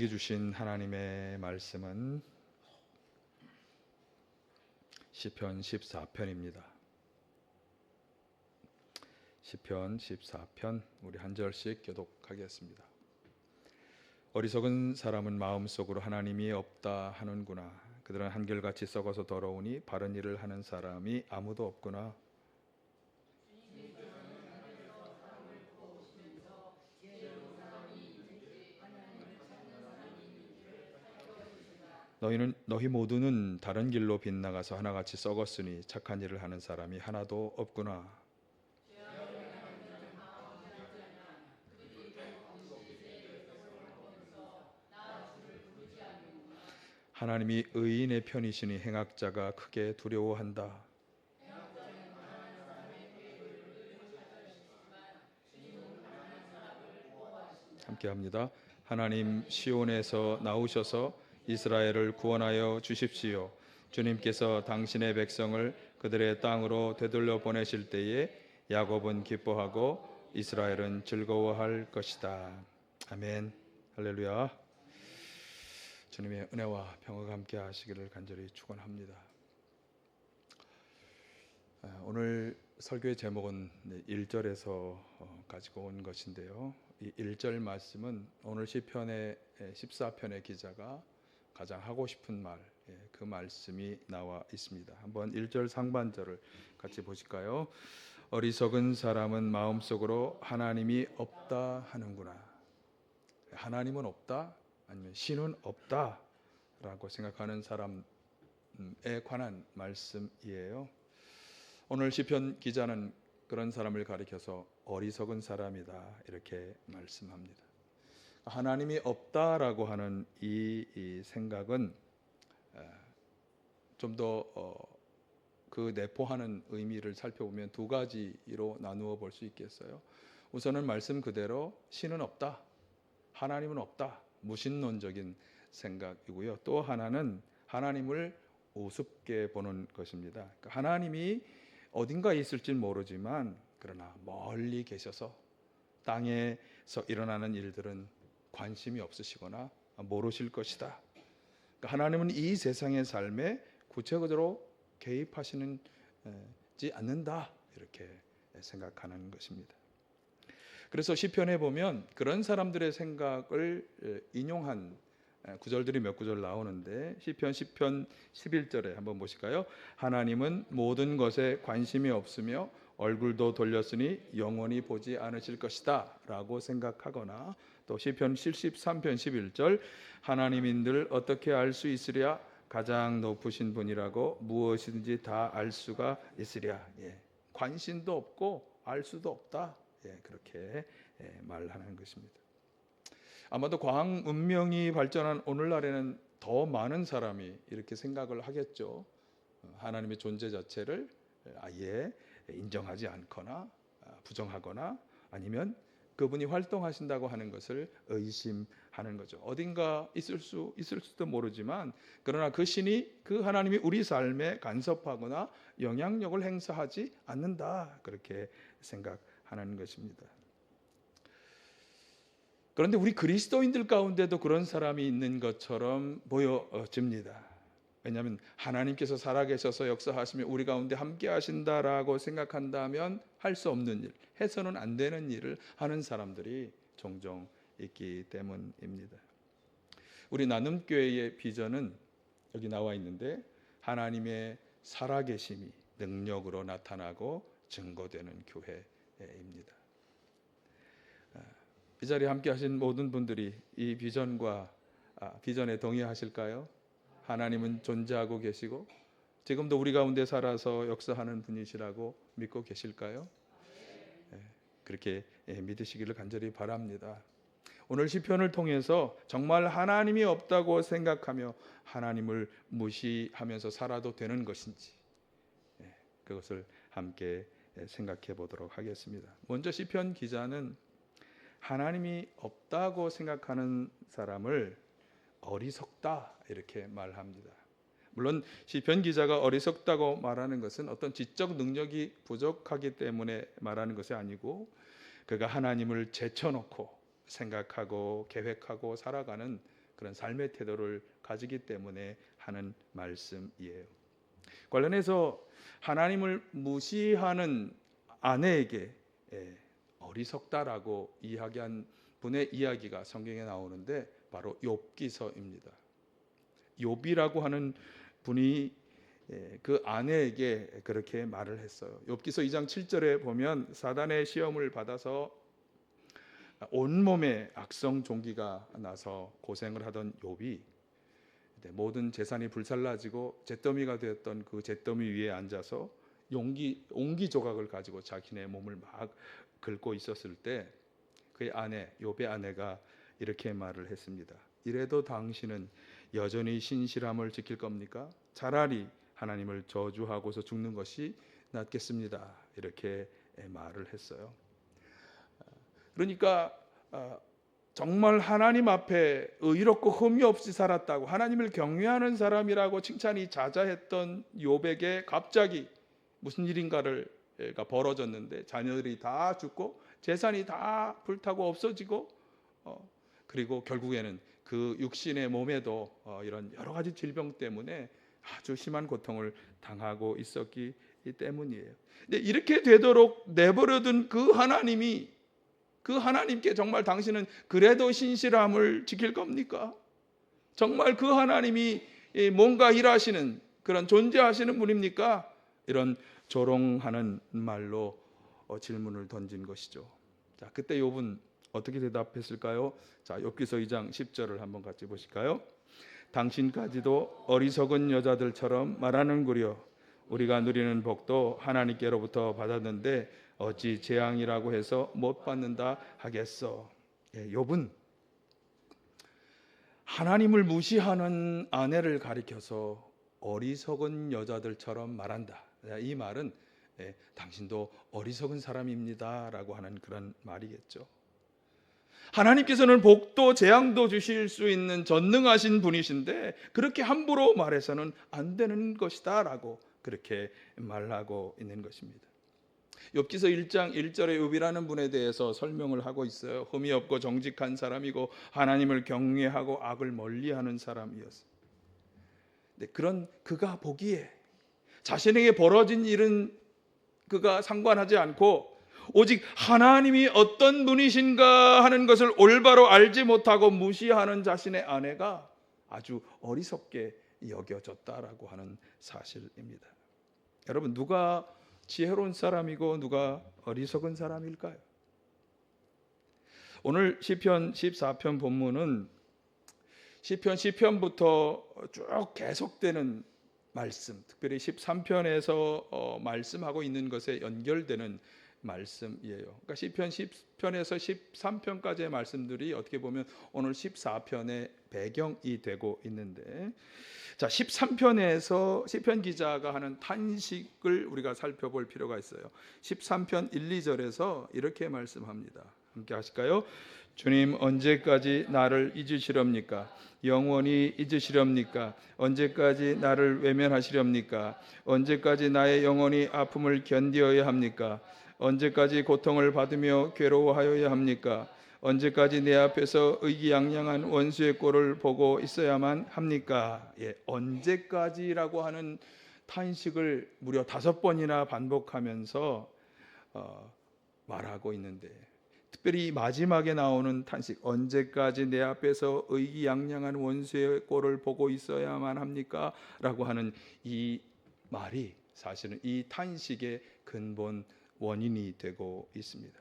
우리에게 주신 하나님의 말씀은 시편 14편입니다. 시편 14편 우리 한 절씩 교독하겠습니다. 어리석은 사람은 마음속으로 하나님이 없다 하는구나. 그들은 한결같이 썩어서 더러우니 바른 일을 하는 사람이 아무도 없구나. 너희 모두는 다른 길로 빗나가서 하나같이 썩었으니 착한 일을 하는 사람이 하나도 없구나. 하나님이 의인의 편이시니 행악자가 크게 두려워한다. 함께합니다. 하나님 시온에서 나오셔서 이스라엘을 구원하여 주십시오. 주님께서 당신의 백성을 그들의 땅으로 되돌려 보내실 때에 야곱은 기뻐하고 이스라엘은 즐거워할 것이다. 아멘. 할렐루야. 주님의 은혜와 평화가 함께 하시기를 간절히 축원합니다. 오늘 설교의 제목은 1절에서 가지고 온 것인데요. 이 1절 말씀은 오늘 시편의 14편의 기자가 가장 하고 싶은 말, 그 말씀이 나와 있습니다. 한번 1절 상반절을 같이 보실까요? 어리석은 사람은 마음속으로 하나님이 없다 하는구나. 하나님은 없다? 아니면 신은 없다? 라고 생각하는 사람에 관한 말씀이에요. 오늘 시편 기자는 그런 사람을 가리켜서 어리석은 사람이다 이렇게 말씀합니다. 하나님이 없다라고 하는 이 생각은 좀 더 그 내포하는 의미를 살펴보면 두 가지로 나누어 볼 수 있겠어요. 우선은 말씀 그대로 신은 없다, 하나님은 없다, 무신론적인 생각이고요. 또 하나는 하나님을 우습게 보는 것입니다. 그러니까 하나님이 어딘가에 있을지 모르지만 그러나 멀리 계셔서 땅에서 일어나는 일들은 관심이 없으시거나 모르실 것이다. 그러니까 하나님은 이 세상의 삶에 구체적으로 개입하시지 않는다 이렇게 생각하는 것입니다. 그래서 시편에 보면 그런 사람들의 생각을 인용한 구절들이 몇 구절 나오는데 시편 10편 11절에 한번 보실까요? 하나님은 모든 것에 관심이 없으며 얼굴도 돌렸으니 영원히 보지 않으실 것이다 라고 생각하거나 또 시편 73편 11절 하나님인들 어떻게 알 수 있으랴 가장 높으신 분이라고 무엇이든지 다 알 수가 있으랴. 관심도 없고 알 수도 없다. 그렇게 말하는 것입니다. 아마도 과학 문명이 발전한 오늘날에는 더 많은 사람이 이렇게 생각을 하겠죠. 하나님의 존재 자체를 아예 인정하지 않거나 부정하거나 아니면 그분이 활동하신다고 하는 것을 의심하는 거죠. 어딘가 있을 수도 모르지만 그러나 그 신이 그 하나님이 우리 삶에 간섭하거나 영향력을 행사하지 않는다 그렇게 생각하는 것입니다. 그런데 우리 그리스도인들 가운데도 그런 사람이 있는 것처럼 보여집니다. 왜냐하면 하나님께서 살아계셔서 역사하시며 우리 가운데 함께 하신다라고 생각한다면 할 수 없는 일, 해서는 안 되는 일을 하는 사람들이 종종 있기 때문입니다. 우리 나눔교회의 비전은 여기 나와 있는데 하나님의 살아계심이 능력으로 나타나고 증거되는 교회입니다. 이 자리에 함께 하신 모든 분들이 이 비전에 동의하실까요? 하나님은 존재하고 계시고 지금도 우리 가운데 살아서 역사하는 분이시라고 믿고 계실까요? 그렇게 믿으시기를 간절히 바랍니다. 오늘 시편을 통해서 정말 하나님이 없다고 생각하며 하나님을 무시하면서 살아도 되는 것인지 그것을 함께 생각해 보도록 하겠습니다. 먼저 시편 기자는 하나님이 없다고 생각하는 사람을 어리석다 이렇게 말합니다. 물론 시편 기자가 어리석다고 말하는 것은 어떤 지적 능력이 부족하기 때문에 말하는 것이 아니고 그가 하나님을 제쳐놓고 생각하고 계획하고 살아가는 그런 삶의 태도를 가지기 때문에 하는 말씀이에요. 관련해서 하나님을 무시하는 아내에게 어리석다라고 이야기한 분의 이야기가 성경에 나오는데 바로 욥기서입니다. 욥이라고 하는 분이 그 아내에게 그렇게 말을 했어요. 욥기서 2장 7절에 보면 사단의 시험을 받아서 온몸에 악성 종기가 나서 고생을 하던 욥이 모든 재산이 불살라지고 잿더미가 되었던 그 잿더미 위에 앉아서 옹기 조각을 가지고 자기네 몸을 막 긁고 있었을 때 그의 아내 욥의 아내가 이렇게 말을 했습니다. 이래도 당신은 여전히 신실함을 지킬 겁니까? 차라리 하나님을 저주하고서 죽는 것이 낫겠습니다. 이렇게 말을 했어요. 그러니까 정말 하나님 앞에 의롭고 흠이 없이 살았다고 하나님을 경외하는 사람이라고 칭찬이 자자했던 욥에게 갑자기 무슨 일인가가 벌어졌는데 자녀들이 다 죽고 재산이 다 불타고 없어지고 그리고 결국에는 그 육신의 몸에도 이런 여러 가지 질병 때문에 아주 심한 고통을 당하고 있었기 때문이에요. 근데 이렇게 되도록 내버려둔 그 하나님께 정말 당신은 그래도 신실함을 지킬 겁니까? 정말 그 하나님이 뭔가 일하시는 그런 존재하시는 분입니까? 이런 조롱하는 말로 질문을 던진 것이죠. 자, 그때 욥은 어떻게 대답했을까요? 자, 욥기서 2장 10절을 한번 같이 보실까요? 당신까지도 어리석은 여자들처럼 말하는구려. 우리가 누리는 복도 하나님께로부터 받았는데 어찌 재앙이라고 해서 못 받는다 하겠어. 욥은 하나님을 무시하는 아내를 가리켜서 어리석은 여자들처럼 말한다. 이 말은 당신도 어리석은 사람입니다라고 하는 그런 말이겠죠. 하나님께서는 복도 재앙도 주실 수 있는 전능하신 분이신데 그렇게 함부로 말해서는 안 되는 것이다라고 그렇게 말하고 있는 것입니다. 욥기서 1장 1절에 욥이라는 분에 대해서 설명을 하고 있어요. 흠이 없고 정직한 사람이고 하나님을 경외하고 악을 멀리하는 사람이었어요. 그런 그가 보기에 자신에게 벌어진 일은 그가 상관하지 않고 오직 하나님이 어떤 분이신가 하는 것을 올바로 알지 못하고 무시하는 자신의 아내가 아주 어리석게 여겨졌다라고 하는 사실입니다. 여러분, 누가 지혜로운 사람이고 누가 어리석은 사람일까요? 오늘 시편 14편 본문은 시편 10편부터 쭉 계속되는 말씀, 특별히 13편에서 말씀하고 있는 것에 연결되는 말씀이에요. 그러니까 시편 10편에서 13편까지의 말씀들이 어떻게 보면 오늘 14편의 배경이 되고 있는데, 자, 13편에서 시편 기자가 하는 탄식을 우리가 살펴볼 필요가 있어요. 13편 1, 2절에서 이렇게 말씀합니다. 함께 하실까요? 주님, 언제까지 나를 잊으시렵니까? 영원히 잊으시렵니까? 언제까지 나를 외면하시렵니까? 언제까지 나의 영혼이 아픔을 견디어야 합니까? 언제까지 고통을 받으며 괴로워하여야 합니까? 언제까지 내 앞에서 의기양양한 원수의 꼴을 보고 있어야만 합니까? 언제까지라고 하는 탄식을 무려 5번이나 반복하면서 말하고 있는데, 특별히 마지막에 나오는 탄식, 언제까지 내 앞에서 의기양양한 원수의 꼴을 보고 있어야만 합니까? 라고 하는 이 말이 사실은 이 탄식의 근본 원인이 되고 있습니다.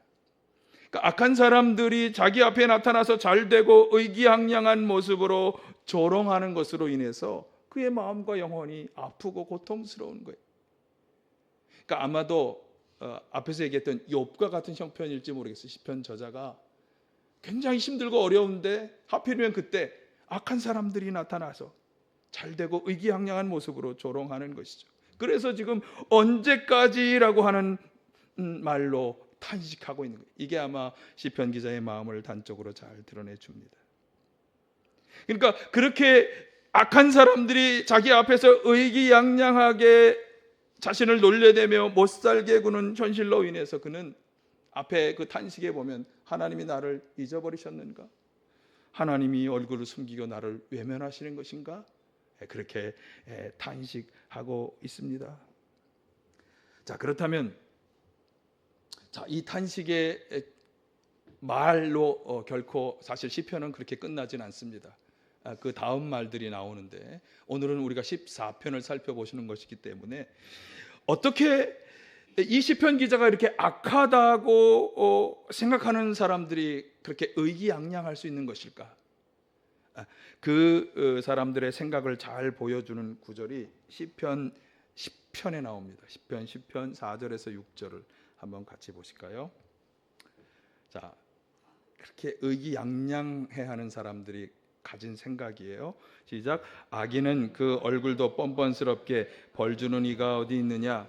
그러니까 악한 사람들이 자기 앞에 나타나서 잘되고 의기양양한 모습으로 조롱하는 것으로 인해서 그의 마음과 영혼이 아프고 고통스러운 거예요. 그러니까 아마도 앞에서 얘기했던 욥과 같은 형편일지 모르겠어요. 시편 저자가 굉장히 힘들고 어려운데 하필이면 그때 악한 사람들이 나타나서 잘되고 의기양양한 모습으로 조롱하는 것이죠. 그래서 지금 언제까지라고 하는 말로 탄식하고 있는 거예요. 이게 아마 시편 기자의 마음을 단적으로 잘 드러내 줍니다. 그러니까 그렇게 악한 사람들이 자기 앞에서 의기양양하게 자신을 놀려대며 못살게 구는 현실로 인해서 그는 앞에 그 탄식에 보면 하나님이 나를 잊어버리셨는가? 하나님이 얼굴을 숨기고 나를 외면하시는 것인가? 그렇게 탄식하고 있습니다. 자, 그렇다면 이 탄식의 말로 결코 사실 시편은 그렇게 끝나진 않습니다. 그 다음 말들이 나오는데 오늘은 우리가 14편을 살펴보시는 것이기 때문에 어떻게 이 시편 기자가 이렇게 악하다고 생각하는 사람들이 그렇게 의기양양할 수 있는 것일까? 그 사람들의 생각을 잘 보여주는 구절이 시편 10편에 나옵니다. 시편 10편 4절에서 6절을 한번 같이 보실까요? 자, 그렇게 의기양양해하는 사람들이 가진 생각이에요. 시작. 악인은 그 얼굴도 뻔뻔스럽게 벌주는 이가 어디 있느냐,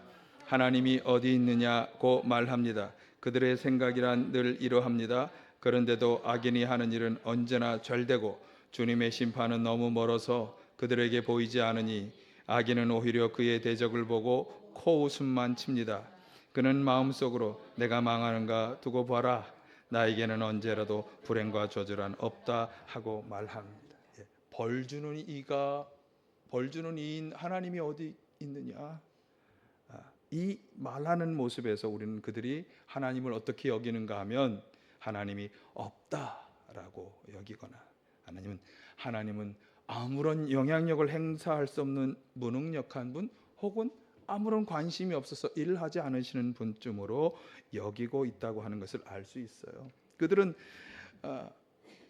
하나님이 어디 있느냐고 말합니다. 그들의 생각이란 늘 이러합니다. 그런데도 악인이 하는 일은 언제나 잘되고 주님의 심판은 너무 멀어서 그들에게 보이지 않으니 악인은 오히려 그의 대적을 보고 코웃음만 칩니다. 그는 마음속으로 내가 망하는가 두고 봐라. 나에게는 언제라도 불행과 저주란 없다 하고 말합니다. 벌주는 이인 하나님이 어디 있느냐? 이 말하는 모습에서 우리는 그들이 하나님을 어떻게 여기는가 하면 하나님이 없다라고 여기거나 하나님은 아무런 영향력을 행사할 수 없는 무능력한 분 혹은 아무런 관심이 없어서 일을 하지 않으시는 분쯤으로 여기고 있다고 하는 것을 알 수 있어요. 그들은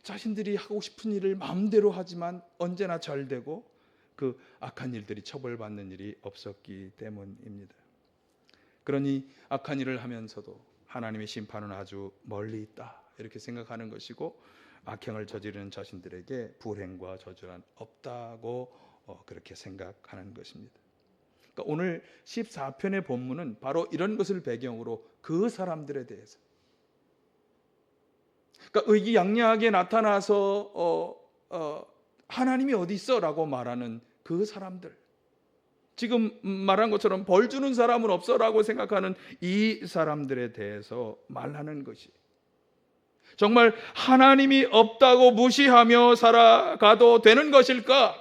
자신들이 하고 싶은 일을 마음대로 하지만 언제나 잘되고 그 악한 일들이 처벌받는 일이 없었기 때문입니다. 그러니 악한 일을 하면서도 하나님의 심판은 아주 멀리 있다 이렇게 생각하는 것이고 악행을 저지르는 자신들에게 불행과 저주란 없다고 그렇게 생각하는 것입니다. 그러니까 오늘 14편의 본문은 바로 이런 것을 배경으로 그 사람들에 대해서 그러니까 의기양양하게 나타나서 하나님이 어디 있어? 라고 말하는 그 사람들, 지금 말한 것처럼 벌 주는 사람은 없어 라고 생각하는 이 사람들에 대해서 말하는 것이 정말 하나님이 없다고 무시하며 살아가도 되는 것일까?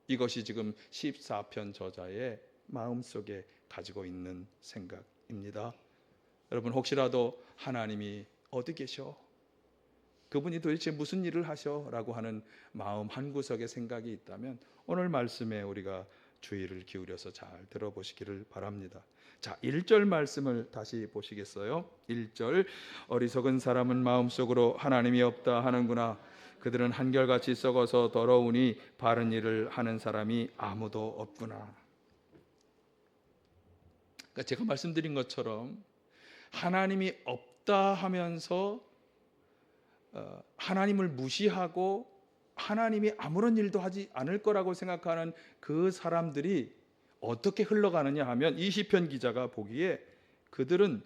이것이 지금 14편 저자의 마음속에 가지고 있는 생각입니다. 여러분 혹시라도 하나님이 어디 계셔? 그분이 도대체 무슨 일을 하셔? 라고 하는 마음 한구석에 생각이 있다면 오늘 말씀에 우리가 주의를 기울여서 잘 들어보시기를 바랍니다. 자, 1절 말씀을 다시 보시겠어요? 1절 어리석은 사람은 마음속으로 하나님이 없다 하는구나. 그들은 한결같이 썩어서 더러우니 바른 일을 하는 사람이 아무도 없구나. 그러니까 제가 말씀드린 것처럼 하나님이 없다 하면서 하나님을 무시하고 하나님이 아무런 일도 하지 않을 거라고 생각하는 그 사람들이 어떻게 흘러가느냐 하면 이 시편 기자가 보기에 그들은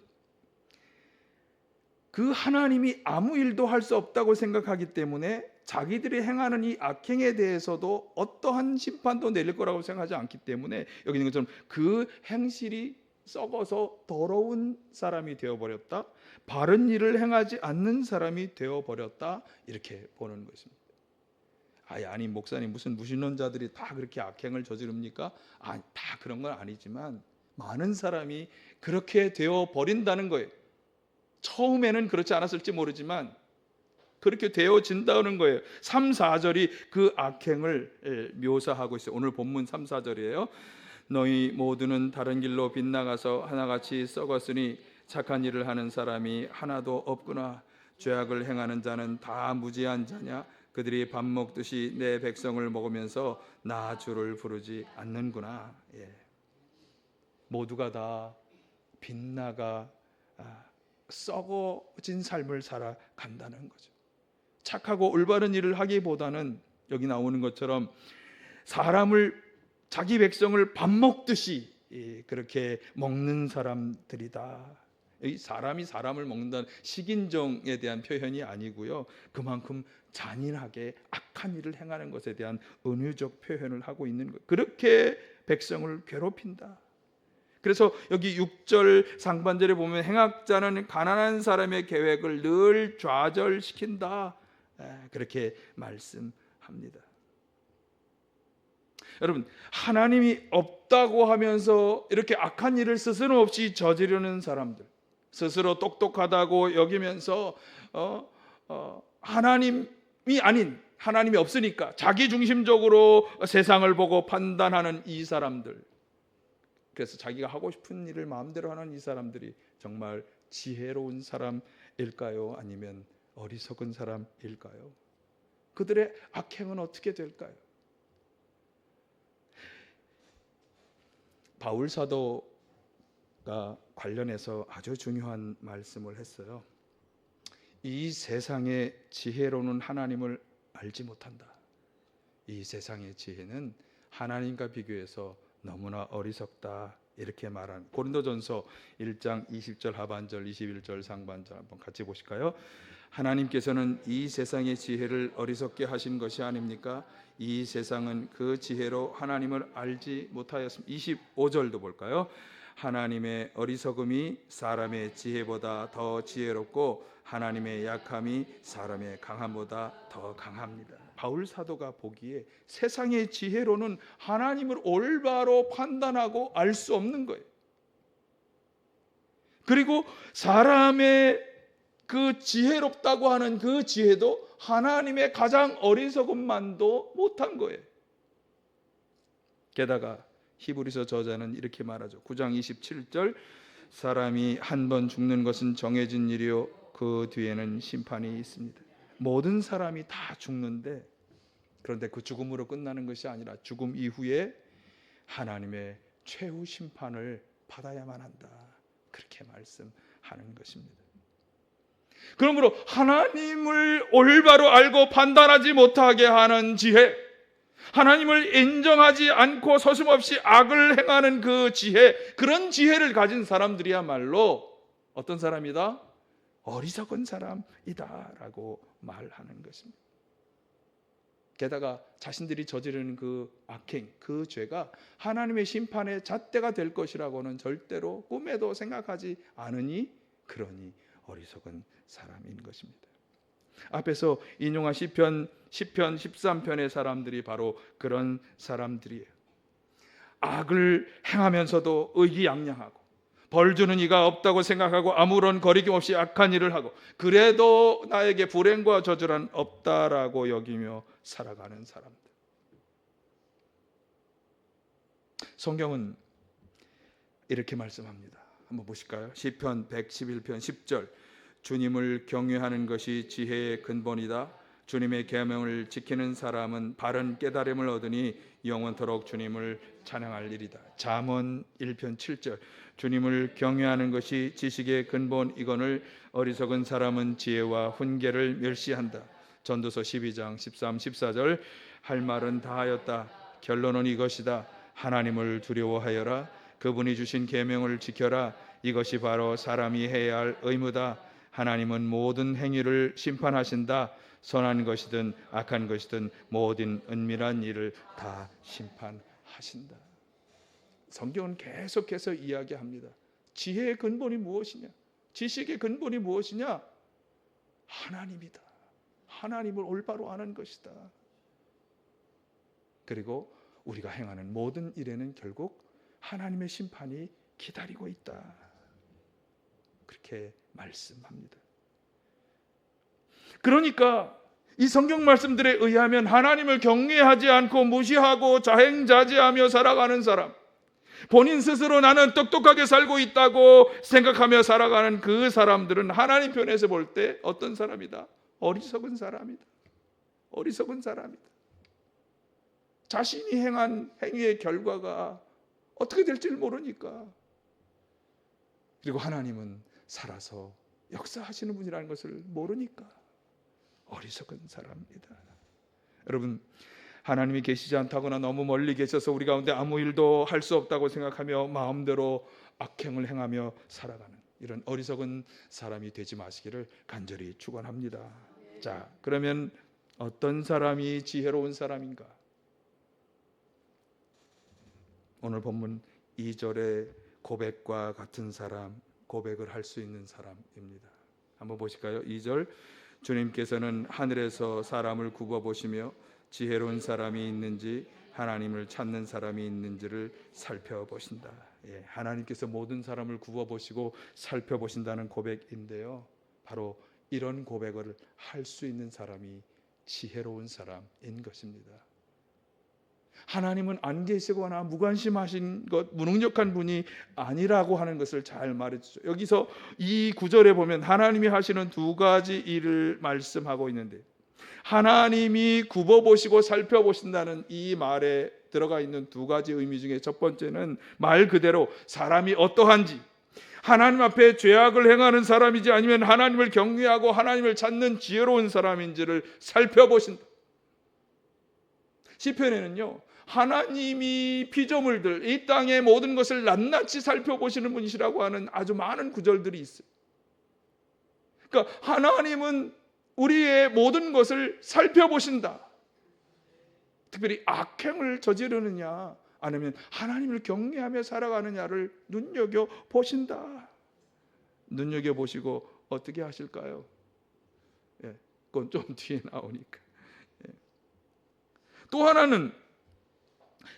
그 하나님이 아무 일도 할 수 없다고 생각하기 때문에 자기들이 행하는 이 악행에 대해서도 어떠한 심판도 내릴 거라고 생각하지 않기 때문에 여기 있는 것처럼 그 행실이 썩어서 더러운 사람이 되어버렸다, 바른 일을 행하지 않는 사람이 되어버렸다, 이렇게 보는 것입니다. 아니 목사님 무슨 무신론자들이 다 그렇게 악행을 저지릅니까? 다 그런 건 아니지만 많은 사람이 그렇게 되어버린다는 거예요. 처음에는 그렇지 않았을지 모르지만 그렇게 되어진다는 거예요. 3, 4절이 그 악행을 묘사하고 있어요. 오늘 본문 3, 4절이에요. 너희 모두는 다른 길로 빗나가서 하나같이 썩었으니 착한 일을 하는 사람이 하나도 없구나. 죄악을 행하는 자는 다 무지한 자냐? 그들이 밥 먹듯이 내 백성을 먹으면서 나 주를 부르지 않는구나. 모두가 다 빗나가 썩어진 삶을 살아간다는 거죠. 착하고 올바른 일을 하기보다는 여기 나오는 것처럼 자기 백성을 밥 먹듯이 그렇게 먹는 사람들이다. 이 사람이 사람을 먹는다는 식인종에 대한 표현이 아니고요, 그만큼 잔인하게 악한 일을 행하는 것에 대한 은유적 표현을 하고 있는 거예요. 그렇게 백성을 괴롭힌다. 그래서 여기 6절 상반절에 보면 행악자는 가난한 사람의 계획을 늘 좌절시킨다. 그렇게 말씀합니다. 여러분, 하나님이 없다고 하면서 이렇게 악한 일을 스스럼 없이 저지르는 사람들, 스스로 똑똑하다고 여기면서 하나님이 아닌, 하나님이 없으니까 자기중심적으로 세상을 보고 판단하는 이 사람들, 그래서 자기가 하고 싶은 일을 마음대로 하는 이 사람들이 정말 지혜로운 사람일까요? 아니면 어리석은 사람일까요? 그들의 악행은 어떻게 될까요? 바울 사도가 관련해서 아주 중요한 말씀을 했어요. 이 세상의 지혜로는 하나님을 알지 못한다. 이 세상의 지혜는 하나님과 비교해서 너무나 어리석다, 이렇게 말한 고린도전서 1장 20절 하반절 21절 상반절 한번 같이 보실까요? 하나님께서는 이 세상의 지혜를 어리석게 하신 것이 아닙니까? 이 세상은 그 지혜로 하나님을 알지 못하였습니다. 25절도 볼까요? 하나님의 어리석음이 사람의 지혜보다 더 지혜롭고 하나님의 약함이 사람의 강함보다 더 강합니다. 바울 사도가 보기에 세상의 지혜로는 하나님을 올바로 판단하고 알 수 없는 거예요. 그리고 사람의 그 지혜롭다고 하는 그 지혜도 하나님의 가장 어리석음만도 못한 거예요. 게다가 히브리서 저자는 이렇게 말하죠. 9장 27절, 사람이 한 번 죽는 것은 정해진 일이요 그 뒤에는 심판이 있습니다. 모든 사람이 다 죽는데, 그런데 그 죽음으로 끝나는 것이 아니라 죽음 이후에 하나님의 최후 심판을 받아야만 한다, 그렇게 말씀하는 것입니다. 그러므로 하나님을 올바로 알고 판단하지 못하게 하는 지혜, 하나님을 인정하지 않고 서슴없이 악을 행하는 그 지혜, 그런 지혜를 가진 사람들이야말로 어떤 사람이다? 어리석은 사람이다라고 말하는 것입니다. 게다가 자신들이 저지르는 그 악행, 그 죄가 하나님의 심판의 잣대가 될 것이라고는 절대로 꿈에도 생각하지 않으니, 그러니 어리석은 사람인 것입니다. 앞에서 인용한 시편 13편의 사람들이 바로 그런 사람들이에요. 악을 행하면서도 의기양양하고 벌 주는 이가 없다고 생각하고 아무런 거리낌 없이 악한 일을 하고 그래도 나에게 불행과 저주란 없다라고 여기며 살아가는 사람들. 성경은 이렇게 말씀합니다. 한번 보실까요? 시편 111편 10절, 주님을 경외하는 것이 지혜의 근본이다. 주님의 계명을 지키는 사람은 바른 깨달음을 얻으니 영원토록 주님을 찬양할 일이다. 잠언 1편 7절, 주님을 경외하는 것이 지식의 근본이거늘 어리석은 사람은 지혜와 훈계를 멸시한다. 전도서 12장 13, 14절, 할 말은 다 하였다. 결론은 이것이다. 하나님을 두려워하여라. 그분이 주신 계명을 지켜라. 이것이 바로 사람이 해야 할 의무다. 하나님은 모든 행위를 심판하신다. 선한 것이든 악한 것이든 모든 은밀한 일을 다 심판하신다. 성경은 계속해서 이야기합니다. 지혜의 근본이 무엇이냐? 지식의 근본이 무엇이냐? 하나님이다. 하나님을 올바로 아는 것이다. 그리고 우리가 행하는 모든 일에는 결국 하나님의 심판이 기다리고 있다, 그렇게 말씀합니다. 그러니까 이 성경 말씀들에 의하면 하나님을 경외하지 않고 무시하고 자행자제하며 살아가는 사람, 본인 스스로 나는 똑똑하게 살고 있다고 생각하며 살아가는 그 사람들은 하나님 편에서 볼 때 어떤 사람이다? 어리석은 사람이다. 어리석은 사람이다. 자신이 행한 행위의 결과가 어떻게 될지를 모르니까. 그리고 하나님은 살아서 역사하시는 분이라는 것을 모르니까 어리석은 사람입니다. 여러분, 하나님이 계시지 않다거나 너무 멀리 계셔서 우리 가운데 아무 일도 할 수 없다고 생각하며 마음대로 악행을 행하며 살아가는 이런 어리석은 사람이 되지 마시기를 간절히 축원합니다. 자, 그러면 어떤 사람이 지혜로운 사람인가? 오늘 본문 2절의 고백과 같은 사람, 고백을 할 수 있는 사람입니다. 한번 보실까요? 2절, 주님께서는 하늘에서 사람을 굽어 보시며 지혜로운 사람이 있는지 하나님을 찾는 사람이 있는지를 살펴보신다. 예, 하나님께서 모든 사람을 굽어 보시고 살펴보신다는 고백인데요. 바로 이런 고백을 할 수 있는 사람이 지혜로운 사람인 것입니다. 하나님은 안 계시거나 무관심하신 것, 무능력한 분이 아니라고 하는 것을 잘 말해주죠. 여기서 이 구절에 보면 하나님이 하시는 두 가지 일을 말씀하고 있는데, 하나님이 굽어보시고 살펴보신다는 이 말에 들어가 있는 두 가지 의미 중에 첫 번째는 말 그대로 사람이 어떠한지, 하나님 앞에 죄악을 행하는 사람이지 아니면 하나님을 경외하고 하나님을 찾는 지혜로운 사람인지를 살펴보신다. 시편에는요, 하나님이 피조물들, 이 땅의 모든 것을 낱낱이 살펴보시는 분이시라고 하는 아주 많은 구절들이 있어요. 그러니까 하나님은 우리의 모든 것을 살펴보신다. 특별히 악행을 저지르느냐 아니면 하나님을 경외하며 살아가느냐를 눈여겨보신다. 눈여겨보시고 어떻게 하실까요? 예, 그건 좀 뒤에 나오니까. 예. 또 하나는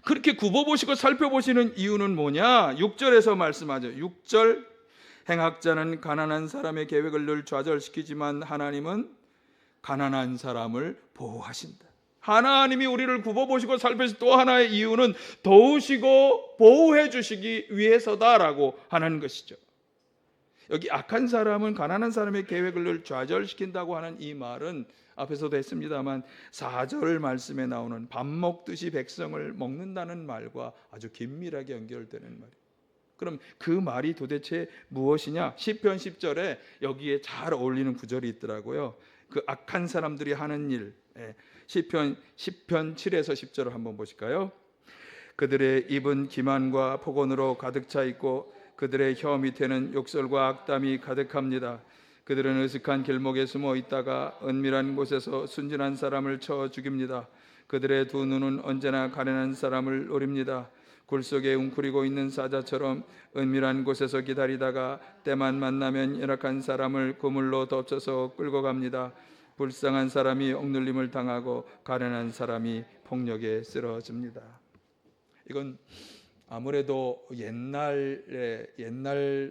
그렇게 굽어보시고 살펴보시는 이유는 뭐냐? 6절에서 말씀하죠. 6절, 행악자는 가난한 사람의 계획을 늘 좌절시키지만 하나님은 가난한 사람을 보호하신다. 하나님이 우리를 굽어보시고 살펴보신 또 하나의 이유는 도우시고 보호해 주시기 위해서다라고 하는 것이죠. 여기 악한 사람은 가난한 사람의 계획을 늘 좌절시킨다고 하는 이 말은 앞에서도 했습니다만 4절 말씀에 나오는 밥 먹듯이 백성을 먹는다는 말과 아주 긴밀하게 연결되는 말이에요. 그럼 그 말이 도대체 무엇이냐? 시편 10절에 여기에 잘 어울리는 구절이 있더라고요. 그 악한 사람들이 하는 일, 시편 7에서 10절을 한번 보실까요? 그들의 입은 기만과 폭언으로 가득 차 있고 그들의 혀 밑에는 욕설과 악담이 가득합니다. 그들은 으슥한 길목에 숨어 있다가 은밀한 곳에서 순진한 사람을 쳐 죽입니다. 그들의 두 눈은 언제나 가련한 사람을 노립니다. 굴 속에 웅크리고 있는 사자처럼 은밀한 곳에서 기다리다가 때만 만나면 열악한 사람을 그물로 덮쳐서 끌고 갑니다. 불쌍한 사람이 억눌림을 당하고 가련한 사람이 폭력에 쓰러집니다. 이건 아무래도 옛날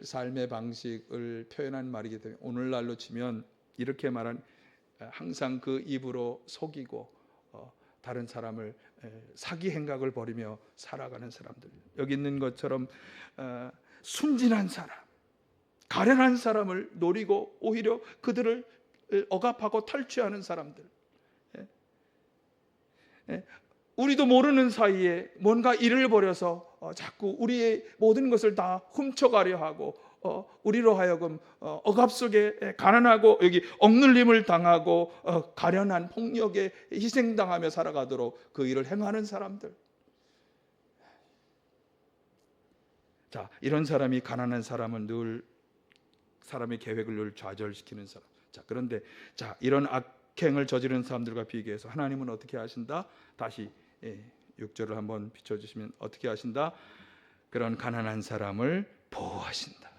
삶의 방식을 표현한 말이기 때문에 오늘날로 치면 이렇게 말한, 항상 그 입으로 속이고 다른 사람을 사기 행각을 벌이며 살아가는 사람들, 여기 있는 것처럼 순진한 사람, 가련한 사람을 노리고 오히려 그들을 억압하고 탈취하는 사람들, 우리도 모르는 사이에 뭔가 일을 벌여서 자꾸 우리의 모든 것을 다 훔쳐가려 하고 우리로 하여금 억압 속에 가난하고 여기 억눌림을 당하고 가련한 폭력에 희생당하며 살아가도록 그 일을 행하는 사람들. 자, 이런 사람이, 가난한 사람은 늘 사람의 계획을 늘 좌절시키는 사람. 자, 그런데 이런 악행을 저지르는 사람들과 비교해서 하나님은 어떻게 하신다? 다시 6절을 한번 비춰주시면 어떻게 하신다? 그런 가난한 사람을 보호하신다.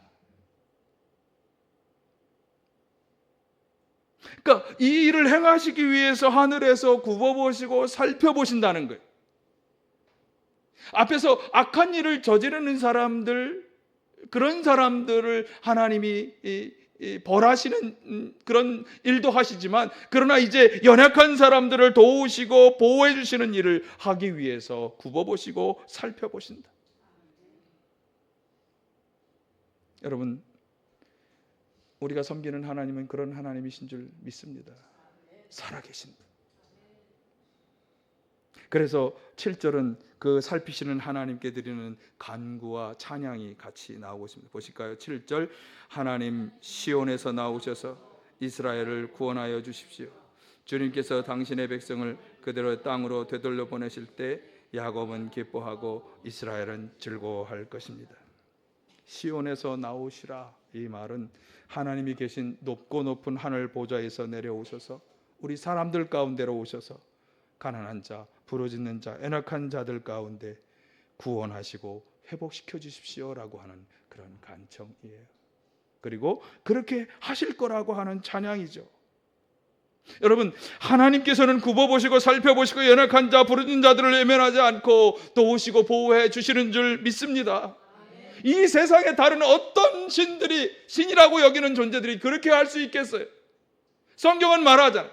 그러니까 이 일을 행하시기 위해서 하늘에서 굽어보시고 살펴보신다는 거예요. 앞에서 악한 일을 저지르는 사람들, 그런 사람들을 하나님이 벌하시는 그런 일도 하시지만, 그러나 이제 연약한 사람들을 도우시고 보호해 주시는 일을 하기 위해서 굽어보시고 살펴보신다. 여러분, 우리가 섬기는 하나님은 그런 하나님이신 줄 믿습니다. 살아계신다. 그래서 7절은 그 살피시는 하나님께 드리는 간구와 찬양이 같이 나오고 있습니다. 보실까요? 7절, 하나님 시온에서 나오셔서 이스라엘을 구원하여 주십시오. 주님께서 당신의 백성을 그대로 땅으로 되돌려 보내실 때 야곱은 기뻐하고 이스라엘은 즐거워할 것입니다. 시온에서 나오시라, 이 말은 하나님이 계신 높고 높은 하늘 보좌에서 내려오셔서 우리 사람들 가운데로 오셔서 가난한 자, 부르짖는 자, 연약한 자들 가운데 구원하시고 회복시켜 주십시오라고 하는 그런 간청이에요. 그리고 그렇게 하실 거라고 하는 찬양이죠. 여러분, 하나님께서는 굽어보시고 살펴보시고 연약한 자, 부르짖는 자들을 외면하지 않고 도우시고 보호해 주시는 줄 믿습니다. 이 세상에 다른 어떤 신이라고 여기는 존재들이 그렇게 할 수 있겠어요? 성경은 말하잖아요.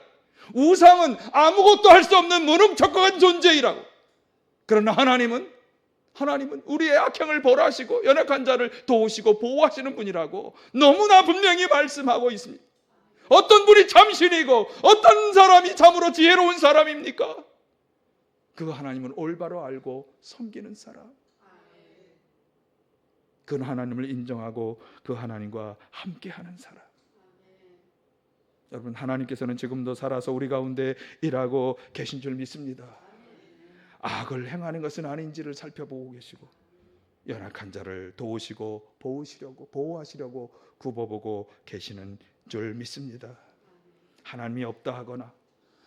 우상은 아무것도 할 수 없는 무능척한 존재이라고. 그러나 하나님은 우리의 악행을 벌하시고 연약한 자를 도우시고 보호하시는 분이라고 너무나 분명히 말씀하고 있습니다. 어떤 분이 참신이고 어떤 사람이 참으로 지혜로운 사람입니까? 그 하나님은 올바로 알고 섬기는 사람. 그 하나님을 인정하고 그 하나님과 함께하는 사람. 여러분, 하나님께서는 지금도 살아서 우리 가운데 일하고 계신 줄 믿습니다. 악을 행하는 것은 아닌지를 살펴보고 계시고 연약한 자를 도우시고 보호하시려고 굽어보고 계시는 줄 믿습니다. 하나님이 없다 하거나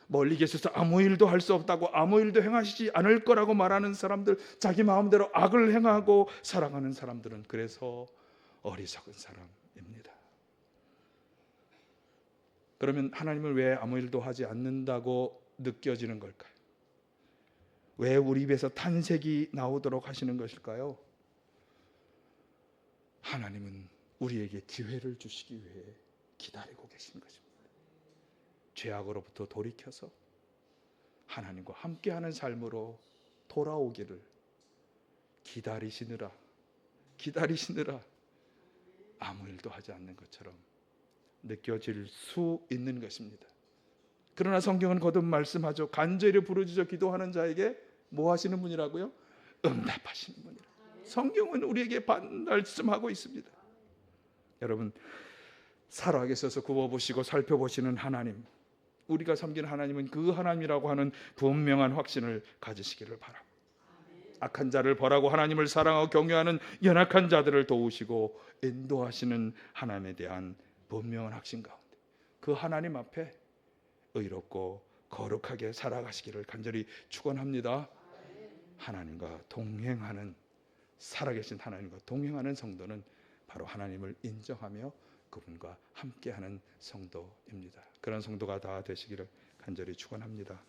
멀리 계셔서 아무 일도 할 수 없다고 아무 일도 행하시지 않을 거라고 말하는 사람들, 자기 마음대로 악을 행하고 살아가는 사람들은 그래서 어리석은 사람입니다. 그러면 하나님은 왜 아무 일도 하지 않는다고 느껴지는 걸까요? 왜 우리 입에서 탄색이 나오도록 하시는 것일까요? 하나님은 우리에게 기회를 주시기 위해 기다리고 계신 것입니다. 죄악으로부터 돌이켜서 하나님과 함께하는 삶으로 돌아오기를 기다리시느라 아무 일도 하지 않는 것처럼 느껴질 수 있는 것입니다. 그러나 성경은 거듭 말씀하죠. 간절히 부르짖어 기도하는 자에게 뭐 하시는 분이라고요? 응답하시는 분이라. 성경은 우리에게 말씀하고 있습니다. 여러분, 살아계셔서 굽어보시고 살펴보시는 하나님, 우리가 섬기는 하나님은 그 하나님이라고 하는 분명한 확신을 가지시기를 바라고, 악한 자를 벌하고 하나님을 사랑하고 경외하는 연약한 자들을 도우시고 인도하시는 하나님에 대한 분명한 확신 가운데 그 하나님 앞에 의롭고 거룩하게 살아가시기를 간절히 축원합니다. 하나님과 동행하는, 살아계신 하나님과 동행하는 성도는 바로 하나님을 인정하며 그분과 함께하는 성도입니다. 그런 성도가 다 되시기를 간절히 축원합니다.